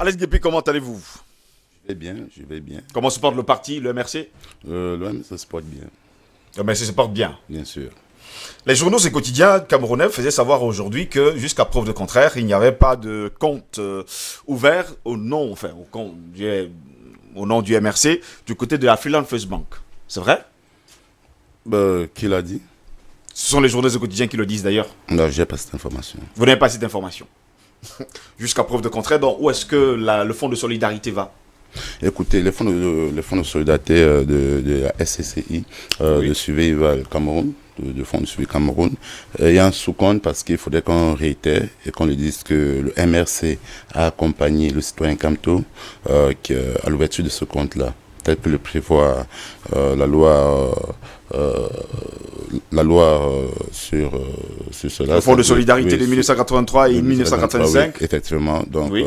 Alex Guépi, comment allez-vous? Je vais bien. Comment se porte le parti, le MRC? Le MRC se porte bien, Le MRC se porte bien. bien sûr. Les journaux et quotidiens camerounais faisaient savoir aujourd'hui que, jusqu'à preuve de contraire, il n'y avait pas de compte ouvert au nom, au nom du MRC du côté de la Freeland First Bank. C'est vrai? Qui l'a dit? Ce sont les journaux et quotidiens qui le disent d'ailleurs. Non, j'ai pas cette information. Vous n'avez pas cette information. Jusqu'à preuve de contraire, donc où est-ce que le fonds de solidarité va? Écoutez, les fonds de solidarité de la SCCI, Oui. de suivi le Cameroun, de fonds de suivi Cameroun, il y a un sous-compte parce qu'il faudrait qu'on réitère et qu'on lui dise que le MRC a accompagné le citoyen Camto à l'ouverture de ce compte-là, tel que le prévoit la loi sur cela. Le fonds de solidarité Oui, de 1983 et 1985. oui, effectivement. Donc, Oui.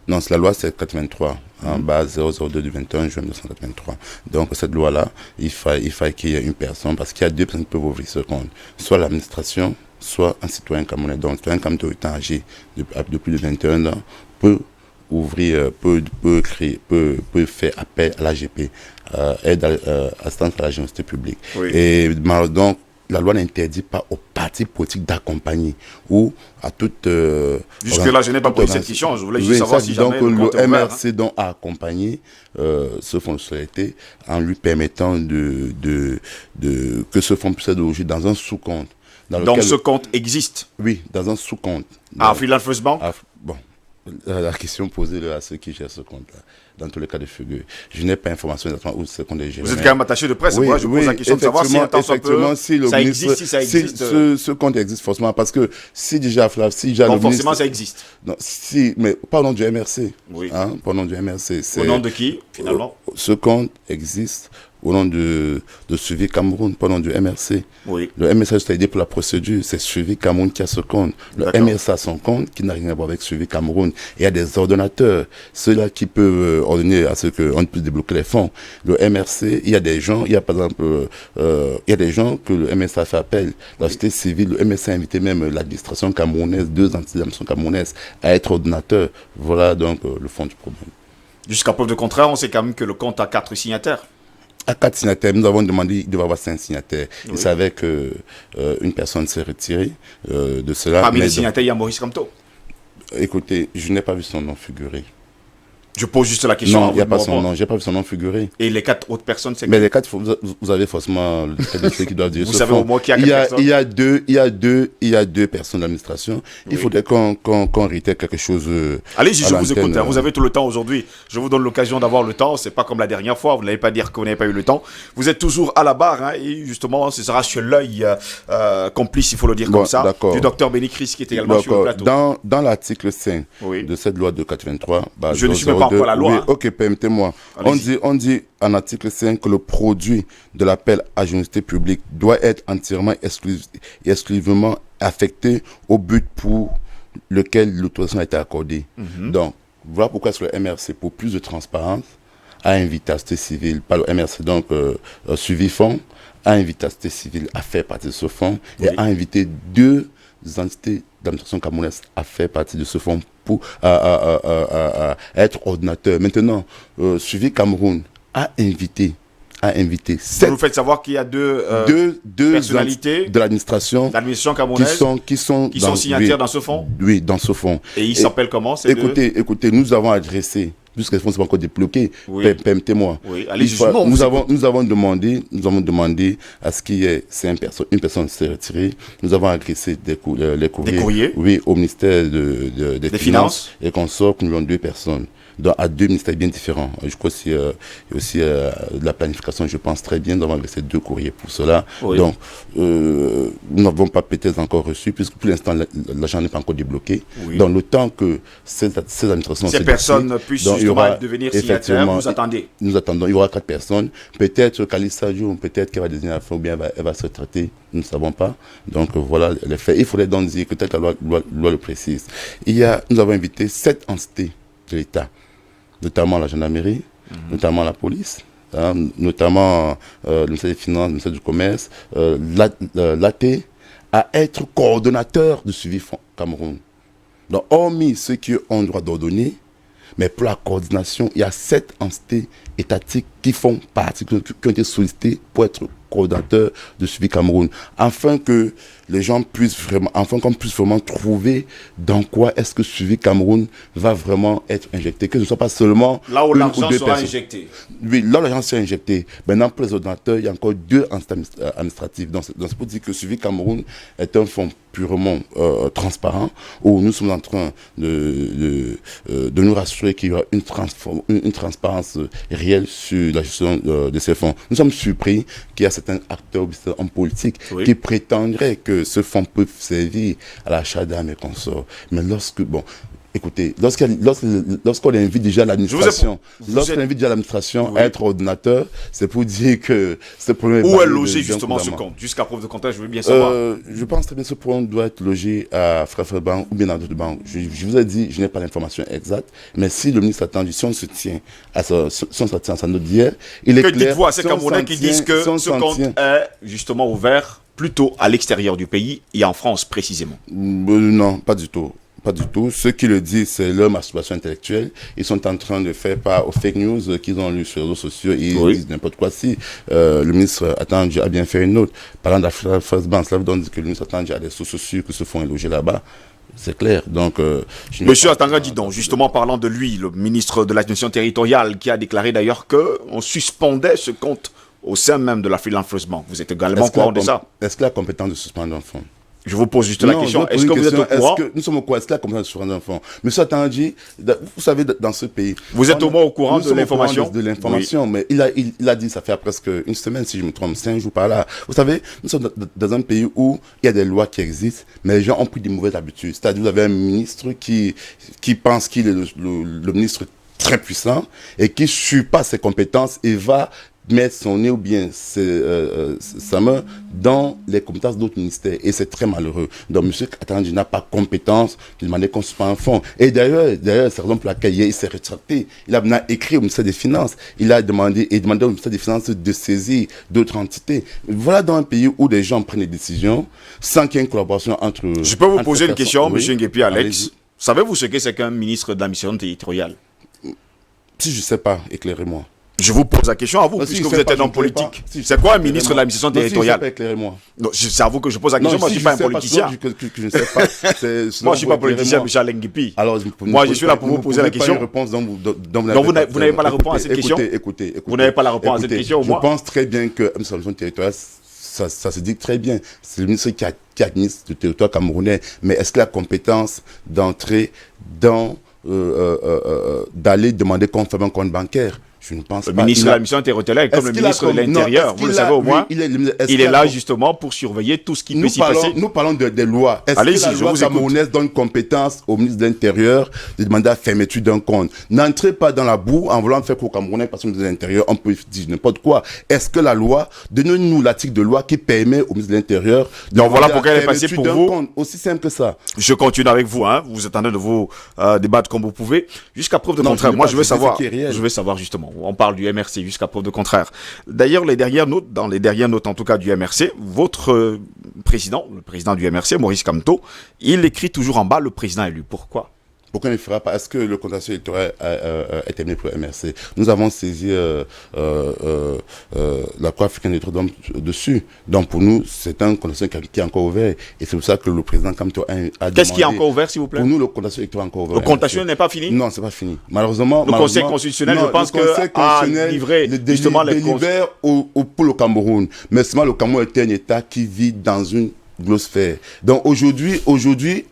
non, la loi c'est 83, en base 002 du 21 juin 1983. Donc cette loi-là, il faut qu'il y ait une personne, parce qu'il y a deux personnes qui peuvent ouvrir ce compte. Soit l'administration, soit un citoyen camerounais. Donc un citoyen camerounais étant âgé de plus de 21 ans peut ouvrir, peut faire appel à l'AGP, aide assistance à la générosité publique. Oui. Et donc, la loi n'interdit pas aux partis politiques d'accompagner ou à toute... Jusque-là, je n'ai pas posé cette question. Je voulais juste savoir si jamais donc, le compte est le ouvert, MRC donc, a accompagné ce fonds de solidarité en lui permettant que ce fonds puisse être logé dans un sous-compte. Donc ce compte existe. Oui, dans un sous-compte. À Freeland First Bank. Bon, la question posée à ceux qui gèrent ce compte-là, dans tous les cas de figure, je n'ai pas d'informations exactement où ce compte est géré. Vous êtes quand même attaché de presse, moi je pose la question de savoir si un temps soit peu, ça existe, si ça existe. Ce compte existe forcément, parce que si déjà donc le forcément ministre, ça existe. non, mais pas au nom du MRC. Oui. Hein, pas au nom du MRC. Au nom de qui, finalement? Ce compte existe au nom de Suivi Cameroun, pas au nom du MRC. Oui. Le MRC a aidé pour la procédure, c'est Suivi Cameroun qui a ce compte. Le MRC a son compte qui n'a rien à voir avec Suivi Cameroun. Il y a des ordonnateurs, ceux-là qui peuvent ordonner à ce qu'on puisse débloquer les fonds. Le MRC, il y a des gens, il y a par exemple, il y a des gens que le MRC a fait appel. La société civile, le MRC a invité même l'administration camerounaise, deux entités d'administration camerounaise à être ordonnateurs. Voilà donc le fond du problème. Jusqu'à preuve de contraire, on sait quand même que le compte a 4 signataires. À 4 signataires, nous avons demandé, il devait avoir 5 signataires. Oui. Il savait que une personne s'est retirée de cela. Parmi les signataires, il y a Maurice Kamto. Écoutez, je n'ai pas vu son nom figurer. Je pose juste la question. Non, il n'y a pas son nom. J'ai pas vu son nom figurer. Et les 4 autres personnes, c'est Mais les 4, vous avez forcément le ceux qui doivent dire. Vous savez au moins qu'il y a 4 personnes. Il y a deux personnes d'administration. Il faudrait qu'on réitère quelque chose. Allez-y, je vous écoute. Vous avez tout le temps aujourd'hui. Je vous donne l'occasion d'avoir le temps. C'est pas comme la dernière fois. Vous n'allez pas dire que vous n'avez pas eu le temps. Vous êtes toujours à la barre. Hein, et justement, ce sera sur l'œil complice, il faut le dire comme ça, du docteur Béni Chris qui est également sur le plateau. Dans l'article 5 de cette loi de 83, je ne suis même pas encore la loi. Oui, ok, permettez-moi. On dit en article 5 que le produit de l'appel à générosité publique doit être entièrement exclusivement affecté au but pour lequel l'autorisation a été accordée. Donc, voilà pourquoi est-ce que le MRC, pour plus de transparence, a invité la société civile, pas le MRC, donc Suivi Fonds, a invité la société civile à faire partie de ce fonds et a invité deux entités d'administration camerounaise à faire partie de ce fonds pour être ordinateur. Maintenant, Suivi Cameroun a invité Vous nous faites savoir qu'il y a deux personnalités de l'administration camerounaise qui sont signataires dans ce fonds. Oui, dans ce fonds. Et ils s'appellent comment? Écoutez, nous avons adressé, puisque les fonds ne sont pas encore débloqués, permettez-moi. Oui, allez-y, nous avons demandé à ce qu'il y ait une personne s'est retirée. Nous avons adressé les courriers, oui, au ministère des Finances et qu'on sort que nous avons 2 personnes. Donc, à 2 ministères bien différents. Je crois aussi, de la planification, je pense très bien d'avoir adressé 2 courriers pour cela. Oui. Donc, nous n'avons pas peut-être encore reçu, puisque pour l'instant, l'argent n'est pas encore débloqué. Oui. Donc, le temps que ces administrations... Ces personnes puissent justement devenir signataires, vous attendez? Nous attendons. Il y aura 4 personnes. Peut-être Kalissa Djou, peut-être qu'elle va désigner la fin, ou bien elle va se traiter. Nous ne savons pas. Donc, voilà les faits. Il faudrait donc dire que peut-être la loi le précise. Nous avons invité 7 entités de l'État, notamment la gendarmerie, notamment la police, notamment le ministère des Finances, le ministère du Commerce, l'AT, à être coordonnateur de suivi Cameroun. Donc, hormis ceux qui ont le droit d'ordonner, Mais pour la coordination, il y a 7 entités étatiques qui font partie, qui ont été sollicitées pour être coordinateur de Suivi Cameroun, afin que les gens puissent vraiment, afin qu'on puisse vraiment trouver dans quoi est-ce que Suivi Cameroun va vraiment être injecté, que ce ne soit pas seulement là où l'argent sera injecté. Oui, là où l'argent sera injecté. Maintenant, pour les ordinateurs, il y a encore 2 administratifs. Donc, c'est pour dire que Suivi Cameroun est un fonds purement transparent, où nous sommes en train de nous rassurer qu'il y aura une transparence réelle sur la gestion de ces fonds. Nous sommes surpris qu'il y a certains acteurs en politique qui prétendraient que ce fonds peut servir à l'achat d'armes et consorts. Mais écoutez, lorsqu'on invite déjà l'administration, à être ordinateur, c'est pour dire que ce problème où est logé justement ce compte? Jusqu'à preuve de contraire, je veux bien savoir. Je pense très bien que ce problème doit être logé à Frère Bank ou bien dans d'autres banques. Je vous ai dit, je n'ai pas l'information exacte, mais si le ministre attendu, si on se tient à sa note d'hier, il est clair. Que dites-vous à ces Camerounais qui disent que ce compte est justement ouvert plutôt à l'extérieur du pays et en France précisément? Non, pas du tout. Pas du tout. Ceux qui le disent, c'est leur masturbation intellectuelle. Ils sont en train de faire part aux fake news qu'ils ont lues sur les réseaux sociaux. Ils disent n'importe quoi. Si le ministre Atandji a bien fait une note, parlant d'Afrique First Bank, cela veut dire que le ministre Atandji a des sources sûres que ce fonds est logé là-bas. C'est clair. Donc, Monsieur Atanga dit donc, justement parlant de lui, le ministre de l'administration territoriale, qui a déclaré d'ailleurs qu'on suspendait ce compte au sein même de la Freelance First Bank. Vous êtes également au courant de ça? Est-ce qu'il a compétence de suspendre un fonds? Je vous pose juste la question. Est-ce que vous êtes au courant? Nous sommes au courant. Est-ce qu'il a compétence de suspendre un fonds? Monsieur Atandji, vous savez, dans ce pays... Vous êtes au moins au courant de l'information? De l'information, mais il a dit, ça fait presque une semaine, si je me trompe, 5 jours par là. Vous savez, nous sommes dans un pays où il y a des lois qui existent, mais les gens ont pris des mauvaises habitudes. C'est-à-dire, vous avez un ministre qui pense qu'il est le ministre très puissant et qui ne suit pas ses compétences et va mettre son nez ou bien sa main dans les compétences d'autres ministères. Et c'est très malheureux. Donc, M. Atandji n'a pas compétence de demander qu'on suspende un fonds. Et d'ailleurs, c'est la raison pour laquelle il s'est rétracté. Il a maintenant écrit au ministère des Finances. Il a demandé au ministère des Finances de saisir d'autres entités. Voilà dans un pays où des gens prennent des décisions sans qu'il y ait une collaboration entre... Je peux vous poser une question, M. Nguepi Alex. Savez-vous ce que c'est qu'un ministre de l'administration territoriale? Si je ne sais pas, éclairez-moi. Je vous pose la question à vous, puisque vous êtes un homme politique. C'est quoi un ministre de l'administration territoriale? Éclairez-moi. C'est à vous que je pose la question. Moi, je ne suis pas un politicien. Je ne sais pas. Moi, je ne suis pas politicien, M. Alain Nguepi. Moi, je suis là pour vous poser la question. Donc, vous n'avez pas la réponse à cette question? Écoutez. Vous n'avez pas la réponse à cette question, au moins? Je pense très bien que une solution territoriale, ça se dit très bien. C'est le ministre qui administre le territoire camerounais. Mais est-ce qu'il a la compétence d'entrer dans... d'aller demander qu'on fasse un compte bancaire? Je ne pense pas. Le ministre de la mission territoriale, comme le ministre de l'Intérieur, vous le savez au moins, il est là justement pour surveiller tout ce qui peut s'y passer. Nous parlons des lois. Est-ce que la loi camerounaise donne compétence au ministre de l'Intérieur de demander la fermeture d'un compte? N'entrez pas dans la boue en voulant faire qu'au Camerounais, parce que le ministre de l'Intérieur, on peut dire n'importe quoi. Est-ce que la loi, donnez-nous l'article de loi qui permet au ministre de l'Intérieur de donc voilà pourquoi elle est passée pour vous. Compte. Aussi simple que ça. Je continue avec vous, hein. Vous êtes en train de vous débattre comme vous pouvez. Jusqu'à preuve de contraire. Moi, je veux savoir justement. On parle du MRC. Jusqu'à preuve de contraire. D'ailleurs, dans les dernières notes en tout cas du MRC, votre président, le président du MRC, Maurice Kamto, il écrit toujours en bas le président élu. Pourquoi? Pourquoi il ne fera pas? Est-ce que le contentieux électoral est terminé pour le MRC? Nous avons saisi la Cour africaine des droits de l'homme dessus. Donc pour nous, c'est un contentieux qui est encore ouvert. Et c'est pour ça que le président Kamto a demandé... Qu'est-ce qui est encore ouvert, s'il vous plaît? Pour nous, le contentieux électoral est encore ouvert. Le contentieux n'est pas fini? Non, c'est pas fini. Malheureusement... Le Conseil constitutionnel, je pense que a livré justement les délibère pour le Cameroun. Mais seulement le Cameroun est un État qui vit dans une glosphère. Donc aujourd'hui, vous savez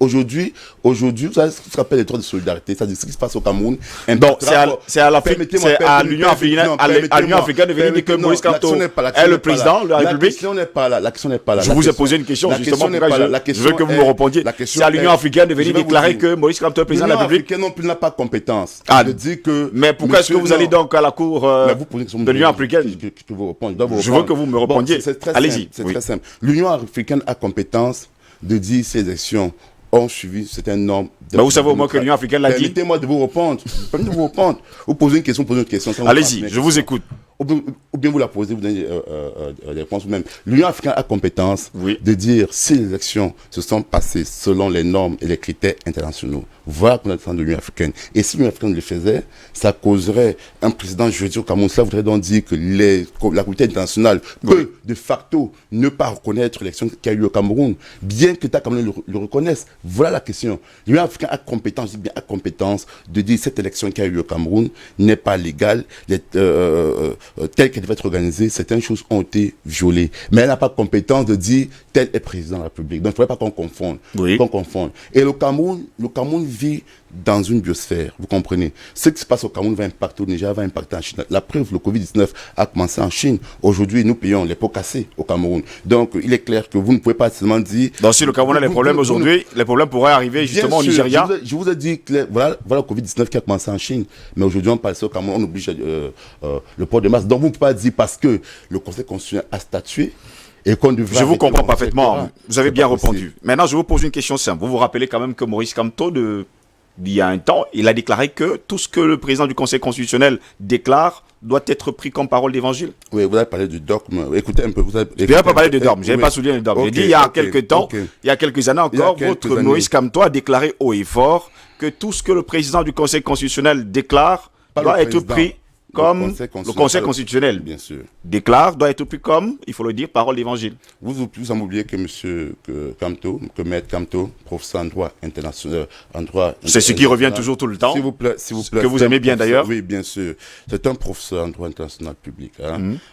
ce qu'on appelle les droits de solidarité, c'est-à-dire ce qui se passe au Cameroun. Donc c'est à l'Union africaine de venir dire que Maurice Kamto est le président de la République. La question n'est pas là. Je vous ai posé une question justement, je veux que vous me répondiez. C'est à l'Union africaine de venir déclarer que Maurice Kamto est président de la République. L'Union africaine non plus n'a pas compétence. Mais pourquoi est-ce que vous allez donc à la cour de l'Union africaine? Je veux que vous me répondiez. Allez-y. C'est très simple. L'Union africaine a compétence de dire ces élections ont suivi certaines normes. Mais vous savez au moins que l'Union africaine l'a dit. Permettez-moi de vous répondre. Vous posez une question, posez une question. Allez-y, je vous écoute. ou bien vous la posez, vous donnez des réponses vous-même. L'Union africaine a compétence de dire si les élections se sont passées selon les normes et les critères internationaux. Voilà qu'on attend de l'Union africaine. Et si l'Union africaine le faisait, ça causerait un président juridique au Cameroun. Cela voudrait donc dire que la communauté internationale peut de facto ne pas reconnaître l'élection qui a eu au Cameroun, bien que l'État camerounais le reconnaisse. Voilà la question. L'Union africaine a compétence, je dis bien a compétence de dire cette élection qui a eu au Cameroun n'est pas légale, telle qu'elle devait être organisée, certaines choses ont été violées. Mais elle n'a pas compétence de dire tel est président de la République. Donc il ne faudrait pas qu'on confonde. Et le Cameroun vit dans une biosphère, vous comprenez. Ce qui se passe au Cameroun va impacter au Niger, va impacter en Chine. La preuve, le Covid-19 a commencé en Chine. Aujourd'hui, nous payons les pots cassés au Cameroun. Donc, il est clair que vous ne pouvez pas seulement dire... Donc, si le Cameroun a les problèmes aujourd'hui, les problèmes pourraient arriver justement au Nigeria. Je vous ai dit que voilà le Covid-19 qui a commencé en Chine. Mais aujourd'hui, on parle au Cameroun, on oblige le port de masque. Donc, vous ne pouvez pas dire parce que le Conseil constitutionnel a statué. Et je vous comprends parfaitement. Vous avez bien répondu. Maintenant, je vous pose une question simple. Vous vous rappelez quand même que Maurice Kamto, il y a un temps, il a déclaré que tout ce que le président du Conseil constitutionnel déclare doit être pris comme parole d'évangile. Oui, vous avez parlé du dogme. Écoutez un peu. Je n'ai pas parlé de dogme. Je n'ai pas souligné le dogme. J'ai dit il y a quelques temps, il y a quelques années encore, votre Maurice Kamto a déclaré haut et fort que tout ce que le président du Conseil constitutionnel déclare doit être pris comme le Conseil constitutionnel, bien sûr, déclare, doit être pris comme, il faut le dire, parole d'évangile. Vous en oubliez que Maître Kamto, professeur en droit international, c'est ce qui revient toujours tout le temps. S'il vous plaît, que vous aimez bien d'ailleurs. Oui, bien sûr. C'est un professeur en droit international public,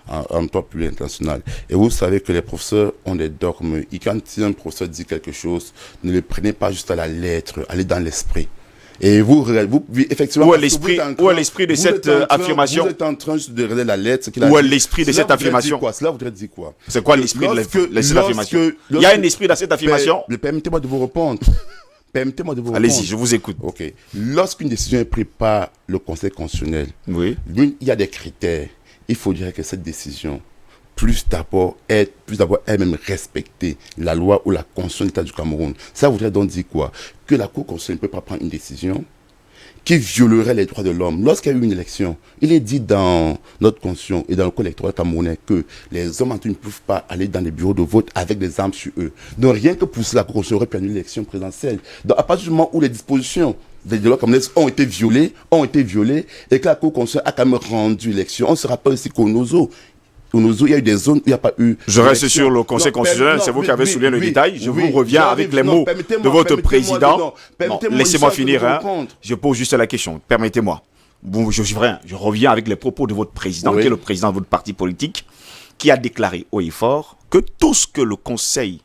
en droit public international. Et vous savez que les professeurs ont des dogmes. Et quand un professeur dit quelque chose, ne le prenez pas juste à la lettre, allez dans l'esprit. Et vous effectivement... Où est l'esprit de cette affirmation? Vous êtes en train de regarder la lettre. Où est l'esprit de cette affirmation? Cela voudrait dire quoi? C'est quoi l'esprit de cette affirmation? Il y a un esprit dans cette affirmation? Permettez-moi de vous répondre. Allez-y, je vous écoute. Ok. Lorsqu'une décision est prise par le Conseil constitutionnel, il y a des critères. Il faut dire que cette décision plus d'abord elle-même respecter la loi ou la constitution de l'État du Cameroun. Ça voudrait donc dire quoi? Que la Cour constitutionnelle ne peut pas prendre une décision qui violerait les droits de l'homme. Lorsqu'il y a eu une élection, il est dit dans notre constitution et dans le code électoral camerounais que les hommes en tout ne peuvent pas aller dans les bureaux de vote avec des armes sur eux. Donc rien que pour cela, la Cour constitutionnelle aurait pu annuler l'élection présidentielle. Donc à partir du moment où les dispositions des lois camerounaises ont été violées et que la Cour constitutionnelle a quand même rendu l'élection, on se rappelle aussi qu'Onozo, il y a eu des zones où il n'y a pas eu... Je reste sur le Conseil constitutionnel, c'est vous qui avez souligné le détail. Je vous reviens avec les mots de votre président. Laissez-moi finir. Je pose juste la question. Permettez-moi. Je reviens avec les propos de votre président, qui est le président de votre parti politique, qui a déclaré haut et fort que tout ce que le Conseil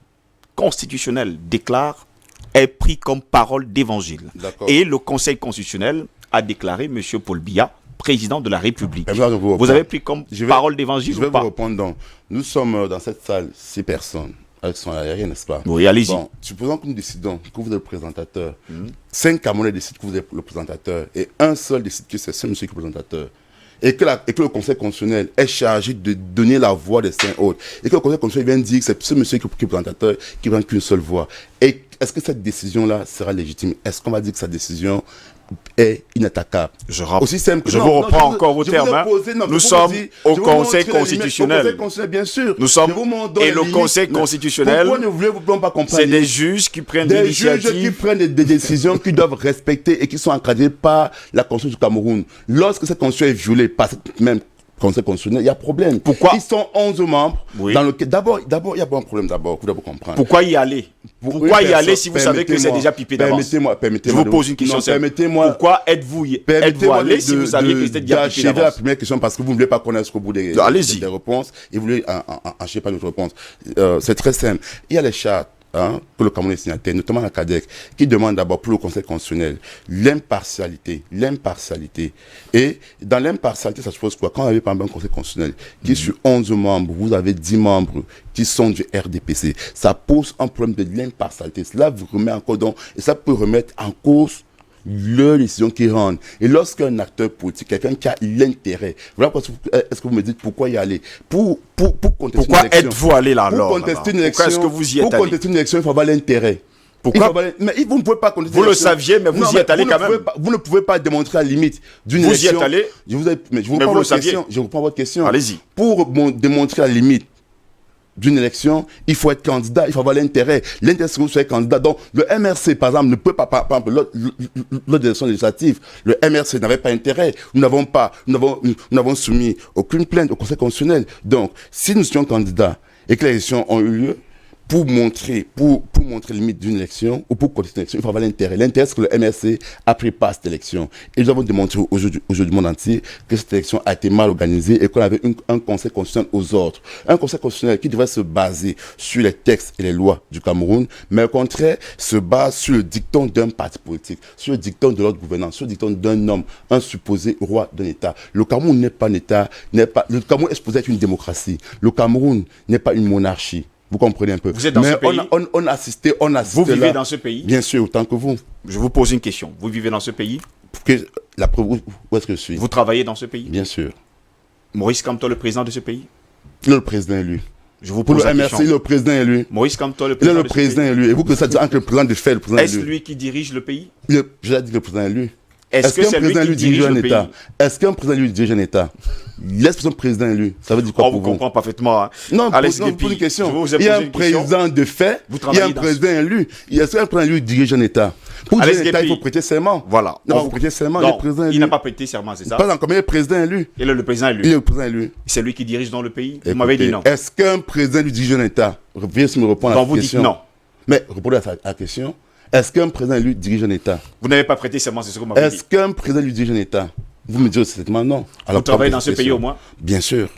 constitutionnel déclare est pris comme parole d'évangile. Et le Conseil constitutionnel a déclaré, M. Paul Biya, président de la République. Vous avez pris comme parole d'évangile ou pas? Je vais vous répondre donc. Nous sommes dans cette salle 6 personnes avec son aérien, n'est-ce pas? Oui, allez-y. Bon, supposons que nous décidons que vous êtes le présentateur. 5 Camerounais décident que vous êtes le présentateur et un seul décide que c'est ce monsieur qui est le présentateur. Et que le Conseil constitutionnel est chargé de donner la voix des 5 autres. Et que le Conseil constitutionnel vient dire que c'est ce monsieur qui est le présentateur qui prend qu'une seule voix. Et est-ce que cette décision-là sera légitime? Est-ce qu'on va dire que sa décision est inattaquable? Aussi simple que je vous reprends encore vos termes. Nous sommes au Conseil constitutionnel. Bien sûr. Nous sommes et le Conseil constitutionnel. Pourquoi ne voulez-vous pas comprendre? C'est des juges qui prennent des initiatives. Des juges qui prennent des décisions qu'ils doivent respecter et qui sont encadrées par la Constitution du Cameroun. Lorsque cette Constitution est violée par cette même Conseil constitutionnel, il y a problème. Pourquoi? Ils sont 11 membres. Dans lequel, d'abord, il y a un problème d'abord, vous devez comprendre. Pourquoi y aller? Pourquoi y aller si vous savez que c'est déjà pipé d'avance? Permettez-moi. Je vous pose une question simple. Pourquoi êtes-vous allé si vous saviez que c'était déjà pipé d'avance? La première question parce que vous ne voulez pas connaître jusqu'au bout des réponses et vous voulez enchaîner par notre réponse. C'est très simple. Il y a les chartes que le Cameroun est signataire, notamment la CADEC, qui demande d'abord pour le Conseil constitutionnel l'impartialité. Et dans l'impartialité, ça suppose quoi? Quand on avait par exemple un Conseil constitutionnel qui est sur 11 membres, vous avez 10 membres qui sont du RDPC, ça pose un problème de l'impartialité. Cela vous remet en cause, et ça peut remettre en cause leur décision qu'ils rendent. Et lorsqu'un acteur politique, quelqu'un qui a l'intérêt, voilà, est-ce que vous me dites pourquoi y aller? Pour contester pourquoi êtes-vous allé là alors? Pour contester une élection, pourquoi est-ce que vous y êtes allé? Pour contester une élection, il faut avoir l'intérêt. Pourquoi? Mais vous ne pouvez pas contester. Vous le saviez, mais vous y êtes allé quand même. Vous ne pouvez pas démontrer la limite d'une élection. Vous y êtes allé. Je vous reprends votre question. Allez-y. Pour démontrer la limite d'une élection, il faut être candidat, il faut avoir l'intérêt. L'intérêt, c'est que vous soyez candidat. Donc, le MRC, par exemple, ne peut pas, par exemple, lors des élections législatives, le MRC n'avait pas intérêt. Nous n'avons soumis aucune plainte au Conseil constitutionnel. Donc, si nous étions candidats et que les élections ont eu lieu, pour montrer la limite d'une élection ou pour contester une élection, il faut avoir l'intérêt. L'intérêt, c'est que le MRC a pris part à cette élection. Et nous avons démontré aujourd'hui du monde entier que cette élection a été mal organisée et qu'on avait un conseil constitutionnel aux ordres. Un conseil constitutionnel qui devrait se baser sur les textes et les lois du Cameroun, mais au contraire, se base sur le dicton d'un parti politique, sur le dicton de l'autre gouvernant, sur le dicton d'un homme, un supposé roi d'un État. Le Cameroun n'est pas un État, le Cameroun est supposé être une démocratie. Le Cameroun n'est pas une monarchie. Vous comprenez un peu. Vous êtes dans ce pays. On assistait Vous vivez là. Dans ce pays. Bien sûr, autant que vous. Je vous pose une question. Vous vivez dans ce pays. La preuve, où est-ce que je suis? Vous travaillez dans ce pays. Bien sûr. Maurice Kamto, le président de ce pays. Il est le président élu. Je vous pose la question. Pour le MRC, il est le président élu. Maurice Kamto, le Il président est le président élu. Et vous que ça dit entre le président de fait et le président élu. Est-ce lui qui dirige le pays? Je l'ai dit, le président élu. Est-ce que c'est lui qui dirige un État? Est-ce qu'un président élu dirige un État? L'expression président élu, ça veut dire quoi pour vous? On comprend parfaitement. Hein. Non, pour une question. Il y a un président de fait, il y a un président élu. Est-ce qu'un président élu dirige un État? Pour diriger un État, il faut prêter serment. Voilà. Il faut prêter serment. Il n'a pas prêté serment, c'est ça? Pas encore, mais il est président élu. Il est le président élu. Il est le président élu. C'est lui qui dirige dans le pays. Vous m'avez dit non. Est-ce qu'un président élu dirige un État? Viens me répondre à la question. Donc vous dites non. Mais répondez à la question. Est-ce qu'un président élu dirige un État? Vous n'avez pas prêté serment, c'est ce que vous m'avez dit. Est-ce qu'un président élu dirige un État? Vous me dites certainement non. Alors, vous travaillez dans ce pays au moins? Bien sûr.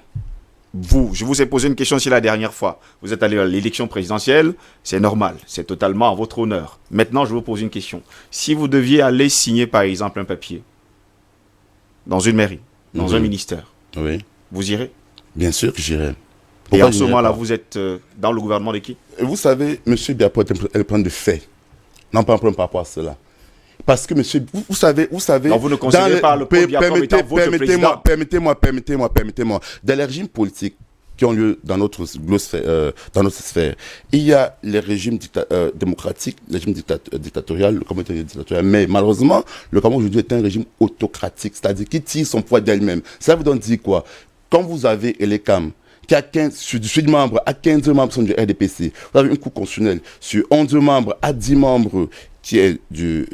Je vous ai posé une question aussi la dernière fois. Vous êtes allé à l'élection présidentielle, c'est normal, c'est totalement à votre honneur. Maintenant, je vous pose une question. Si vous deviez aller signer, par exemple, un papier dans une mairie, dans un ministère, vous irez? Bien sûr que j'irai. Et en ce moment-là, vous êtes dans le gouvernement de qui? Vous savez, M. Biapo est un plan de fait. Non, pas un problème par rapport à cela. Parce que, monsieur, vous savez... Donc, vous ne considérez pas le Paul Biapo comme étant votre président? Permettez-moi. Dans les régimes politiques qui ont lieu dans notre sphère, il y a les régimes démocratiques, les régimes dictatoriaux, le Cameroun est dictatorial. Mais malheureusement, le Cameroun aujourd'hui est un régime autocratique, c'est-à-dire qui tire son poids d'elle-même. Ça vous donne dire quoi? Quand vous avez Elecam, qui a 15 membres, à 15 membres sont du RDPC. Vous avez une cour constitutionnelle sur 11 membres à 10 membres qui est du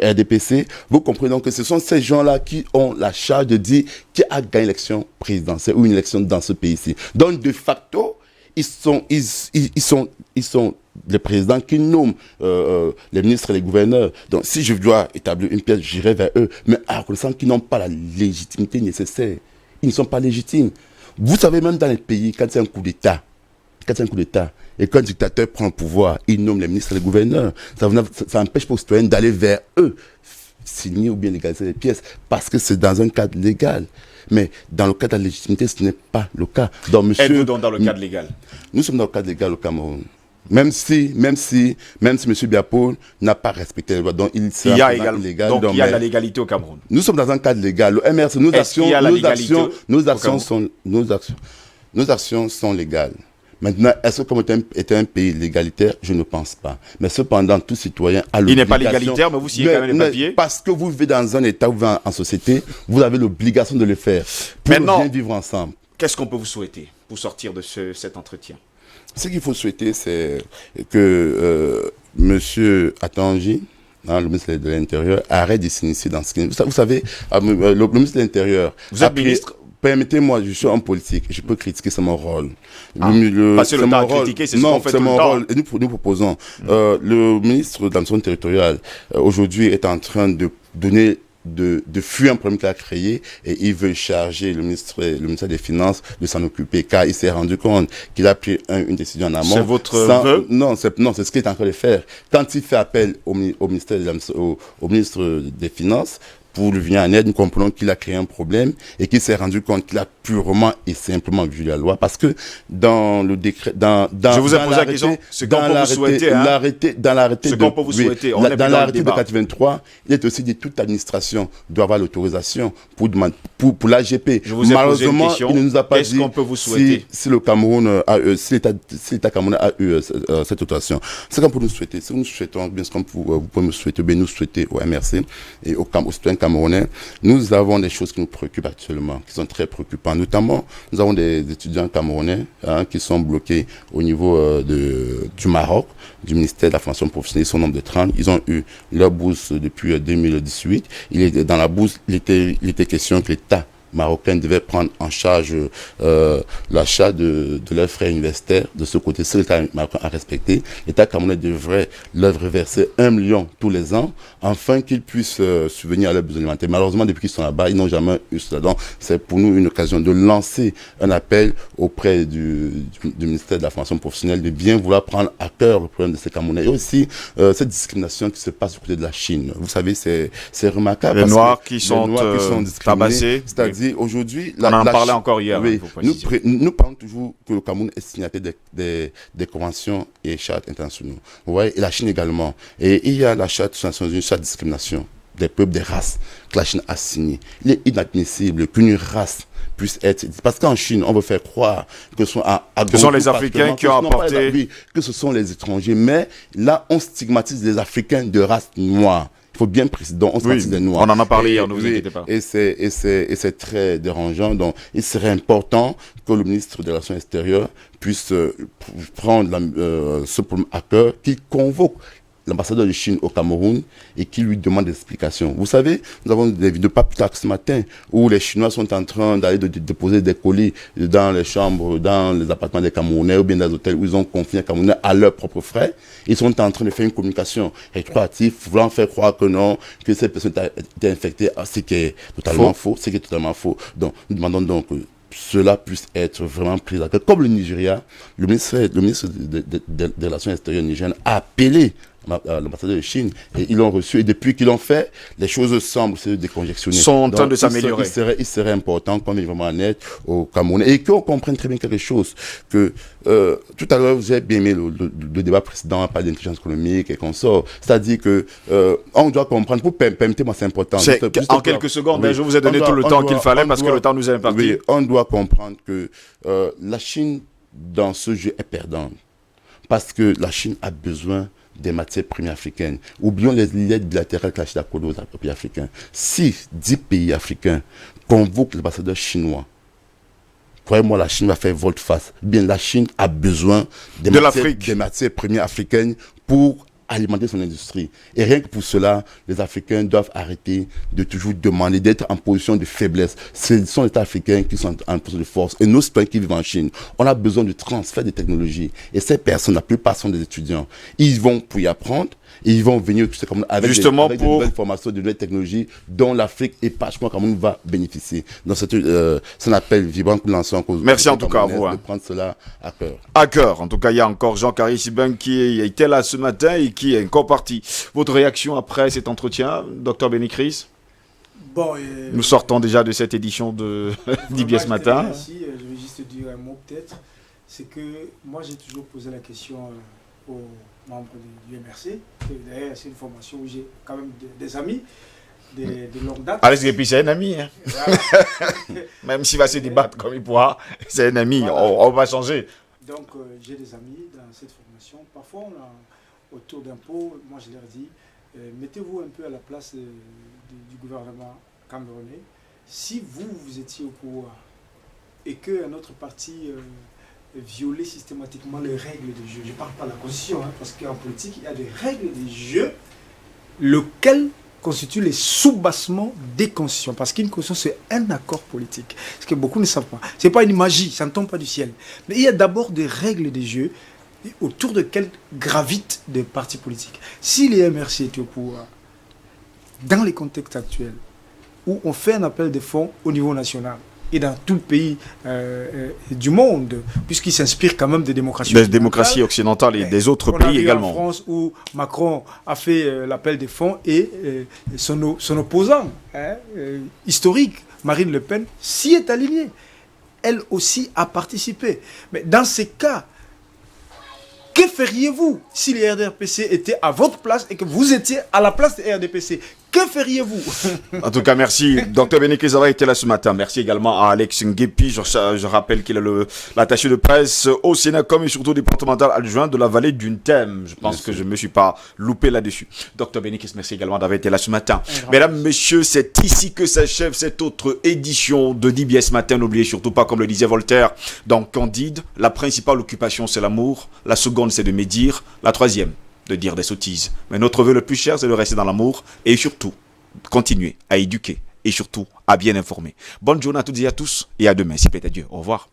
RDPC. Vous comprenez donc que ce sont ces gens-là qui ont la charge de dire qui a gagné l'élection présidentielle ou une élection dans ce pays-ci. Donc, de facto, ils sont les présidents qui nomment les ministres et les gouverneurs. Donc, si je dois établir une pièce, j'irai vers eux. Mais en reconnaissant qu'ils n'ont pas la légitimité nécessaire. Ils ne sont pas légitimes. Vous savez, même dans les pays, quand c'est un coup d'État, et qu'un dictateur prend le pouvoir, il nomme les ministres et les gouverneurs, ça empêche pour les citoyens d'aller vers eux, signer ou bien légaliser les pièces, parce que c'est dans un cadre légal. Mais dans le cadre de la légitimité, ce n'est pas le cas. Êtes-vous donc dans le cadre légal? Nous sommes dans le cadre légal au Cameroun. Même si M. Biapo n'a pas respecté les lois, donc il sera légal. Donc il y a de la légalité au Cameroun. Nous sommes dans un cadre légal. Le MRC, nos actions sont légales. Maintenant, est-ce que le Cameroun est un pays légalitaire? Je ne pense pas. Mais cependant, tout citoyen a l'obligation... Il n'est pas légalitaire, mais vous signez quand même les papiers? Parce que vous vivez dans un État, vous vivez en société, vous avez l'obligation de le faire pour bien vivre ensemble. Qu'est-ce qu'on peut vous souhaiter pour sortir de cet entretien? Ce qu'il faut souhaiter, c'est que M. Atanji, le ministre de l'Intérieur, arrête de s'initier dans ce qui... Vous savez, le ministre de l'Intérieur... Vous êtes ministre? Permettez-moi, je suis en politique, je peux critiquer, c'est mon rôle. Passer le temps à critiquer, c'est ce qu'on fait tout le temps. Et nous proposons. Le ministre de l'Administration territoriale, aujourd'hui, est en train de fuir un problème qu'il a créé et il veut charger le ministère des Finances de s'en occuper car il s'est rendu compte qu'il a pris une décision en amont. C'est votre vœu? Non, c'est ce qu'il est en train de faire. Quand il fait appel au ministre des Finances, pour lui venir en aide, nous comprenons qu'il a créé un problème et qu'il s'est rendu compte qu'il a purement et simplement violer la loi, parce que dans le décret, je vous ai posé la question, ce qu'on peut vous souhaiter, dans l'arrêté ce qu'on peut vous souhaiter, dans l'arrêté de 83, il est aussi dit toute administration doit avoir l'autorisation pour l'AGP. Je vous ai posé une question, il ne nous a pas qu'est-ce dit qu'on peut vous souhaiter si le Cameroun a eu, si l'État camerounais a eu cette autorisation. Ce qu'on peut nous souhaiter, ce que nous souhaitons, bien ce que vous pouvez nous souhaiter, bien nous souhaiter au MRC et aux citoyens camerounais, nous avons des choses qui nous préoccupent actuellement, qui sont très préoccupantes. Notamment, nous avons des étudiants camerounais qui sont bloqués au niveau du Maroc, du ministère de la formation professionnelle. Ils sont au nombre de 30. Ils ont eu leur bourse depuis 2018. Dans la bourse, il était question que l'État marocain devait prendre en charge l'achat de leurs frais universitaires. De ce côté, c'est l'État marocain à respecter. L'État camerounais devrait leur reverser 1 million tous les ans, afin qu'ils puissent subvenir à leurs besoins alimentaires. Malheureusement, depuis qu'ils sont là-bas, ils n'ont jamais eu cela. Donc, c'est pour nous une occasion de lancer un appel auprès du ministère de la formation professionnelle de bien vouloir prendre à cœur le problème de ces Camerounais. Et aussi, cette discrimination qui se passe du côté de la Chine. Vous savez, c'est remarquable. Les Noirs qui sont tabassés. C'est-à-dire, aujourd'hui, on en parlait encore hier. Oui, nous parlons toujours que le Cameroun est signataire des conventions et chartes internationaux. Vous voyez, et la Chine également. Et il y a la charte des Nations Unies sur la discrimination des peuples, des races que la Chine a signée. Il est inadmissible qu'une race puisse être... Parce qu'en Chine, on veut faire croire que ce sont les Africains qui ont apporté... que ce sont les étrangers. Mais là, on stigmatise les Africains de race noire. Il faut bien préciser, donc on stigmatise les noirs. On en a parlé hier, ne vous inquiétez pas. Et c'est très dérangeant. Donc, il serait important que le ministre des Relations extérieures puisse prendre ce problème à cœur, qu'il convoque l'ambassadeur de Chine au Cameroun et qui lui demande des explications. Vous savez, nous avons des vidéos pas plus tard que ce matin où les Chinois sont en train d'aller déposer des colis dans les chambres, dans les appartements des Camerounais ou bien dans les hôtels où ils ont confié les Camerounais à leurs propres frais. Ils sont en train de faire une communication rétroactive, voulant faire croire que non, que cette personne a été infectée, ce qui est totalement faux. C'est qui est totalement faux. Donc, nous demandons donc que cela puisse être vraiment pris à cœur. Comme le Nigeria, le ministre des Relations extérieures nigériennes a appelé l'ambassadeur de Chine et ils l'ont reçu, et depuis qu'ils l'ont fait, les choses semblent se déconjectionner. Sont en train de s'améliorer. Il serait important qu'on vienne vraiment en aide au Cameroun et qu'on comprenne très bien quelque chose, que tout à l'heure vous avez bien aimé le débat précédent à parler d'intelligence économique et qu'on sort, c'est-à-dire que on doit comprendre, permettez-moi, c'est important. En quelques secondes, je vous ai donné tout le temps qu'il fallait parce que le temps nous est imparti. Oui, on doit comprendre que la Chine dans ce jeu est perdante parce que la Chine a besoin des matières premières africaines. Oublions les liens bilatérales que la Chine accorde aux pays africains. Si 10 pays africains convoquent l'ambassadeur chinois, croyez-moi, la Chine va faire volte-face. Bien, la Chine a besoin des matières premières africaines pour alimenter son industrie. Et rien que pour cela, les Africains doivent arrêter de toujours demander d'être en position de faiblesse. Ce sont les États africains qui sont en position de force. Et nos citoyens qui vivent en Chine, on a besoin de transfert de technologies. Et ces personnes, la plupart sont des étudiants. Ils vont pour y apprendre. Et ils vont venir avec des nouvelles formations, de nouvelles technologies dont l'Afrique et particulièrement Cameroun va bénéficier. Donc c'est un appel vibrant que nous lançons en cause. Merci en tout cas à vous. De prendre cela à cœur. À cœur. En tout cas, il y a encore Jean-Carré Sibin qui était là ce matin et qui est encore parti. Votre réaction après cet entretien, Dr Bénicris? Bon, nous sortons déjà de cette édition d'IBS ce matin. Merci. Je vais juste dire un mot peut-être. C'est que moi j'ai toujours posé la question aux membres du MRC. D'ailleurs, c'est une formation où j'ai quand même des amis de longue date. Allez, et puis c'est un ami. Hein. Même s'il va se débattre comme il pourra, c'est un ami. Voilà. On va changer. Donc, j'ai des amis dans cette formation. Parfois, on a autour d'un pot, moi je leur dis, mettez-vous un peu à la place du gouvernement camerounais. Si vous étiez au pouvoir et qu'un autre parti violait systématiquement les règles du jeu, je ne parle pas de la constitution, parce qu'en politique, il y a des règles du jeu, lequel constitue les soubassements des constitutions. Parce qu'une constitution, c'est un accord politique. Ce que beaucoup ne savent pas. Ce n'est pas une magie, ça ne tombe pas du ciel. Mais il y a d'abord des règles du jeu autour desquelles gravitent des partis politiques. Si les MRC étaient au pouvoir, dans les contextes actuels, où on fait un appel de fonds au niveau national, et dans tout le pays du monde, puisqu'il s'inspire quand même des démocraties occidentales et des autres pays également. En France, où Macron a fait l'appel des fonds et son opposant historique, Marine Le Pen, s'y est aligné. elle aussi, à participer. Mais dans ces cas, que feriez-vous si les RDPC étaient à votre place et que vous étiez à la place des RDPC? Que feriez-vous? En tout cas, merci. Dr Béni Kézara était là ce matin. Merci également à Alex Nguepi. Je rappelle qu'il est l'attaché de presse au Sénacom et surtout départemental adjoint de la vallée d'une thème. Je pense que je ne me suis pas loupé là-dessus. Dr Béni Kézara, merci également d'avoir été là ce matin. Mesdames, messieurs, c'est ici que s'achève cette autre édition de DBS Matin. N'oubliez surtout pas, comme le disait Voltaire dans Candide, la principale occupation, c'est l'amour. La seconde, c'est de médire. La troisième, de dire des sottises. Mais notre vœu le plus cher, c'est de rester dans l'amour et surtout, continuer à éduquer et surtout à bien informer. Bonne journée à toutes et à tous et à demain, s'il plaît à Dieu. Au revoir.